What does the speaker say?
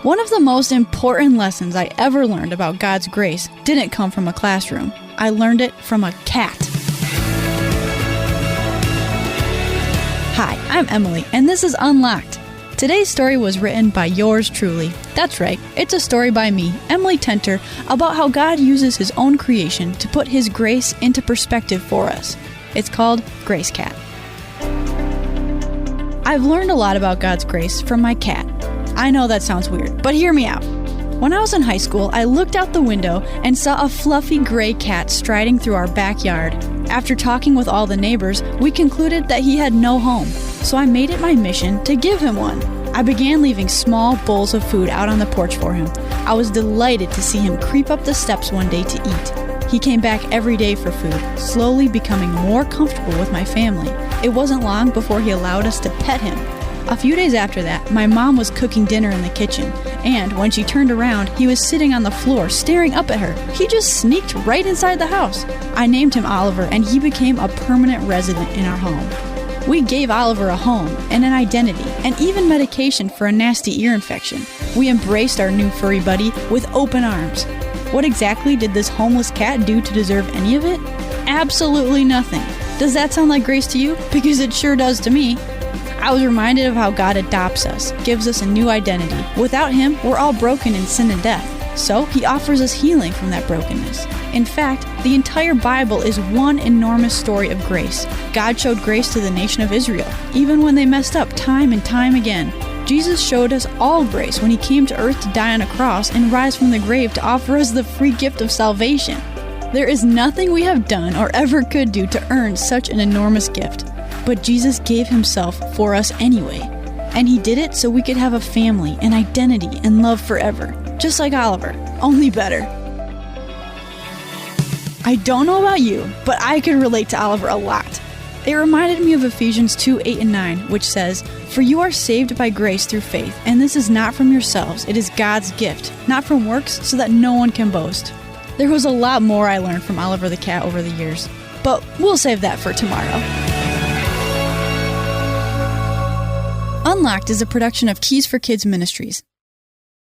One of the most important lessons I ever learned about God's grace didn't come from a classroom. I learned it from a cat. Hi, I'm Emily, and this is Unlocked. Today's story was written by yours truly. That's right, it's a story by me, Emily Tenter, about how God uses His own creation to put His grace into perspective for us. It's called Grace Cat. I've learned a lot about God's grace from my cat. I know that sounds weird, but hear me out. When I was in high school, I looked out the window and saw a fluffy gray cat striding through our backyard. After talking with all the neighbors, we concluded that he had no home, so I made it my mission to give him one. I began leaving small bowls of food out on the porch for him. I was delighted to see him creep up the steps one day to eat. He came back every day for food, slowly becoming more comfortable with my family. It wasn't long before he allowed us to pet him. A few days after that, my mom was cooking dinner in the kitchen, and when she turned around, he was sitting on the floor staring up at her. He just sneaked right inside the house. I named him Oliver, and he became a permanent resident in our home. We gave Oliver a home and an identity, and even medication for a nasty ear infection. We embraced our new furry buddy with open arms. What exactly did this homeless cat do to deserve any of it? Absolutely nothing. Does that sound like grace to you? Because it sure does to me. I was reminded of how God adopts us, gives us a new identity. Without Him, we're all broken in sin and death. So He offers us healing from that brokenness. In fact, the entire Bible is one enormous story of grace. God showed grace to the nation of Israel, even when they messed up time and time again. Jesus showed us all grace when He came to earth to die on a cross and rise from the grave to offer us the free gift of salvation. There is nothing we have done or ever could do to earn such an enormous gift. But Jesus gave Himself for us anyway. And He did it so we could have a family, an identity, and love forever. Just like Oliver, only better. I don't know about you, but I could relate to Oliver a lot. It reminded me of Ephesians 2:8-9, which says, "For you are saved by grace through faith, and this is not from yourselves, it is God's gift, not from works, so that no one can boast." There was a lot more I learned from Oliver the cat over the years, but we'll save that for tomorrow. Unlocked is a production of Keys for Kids Ministries.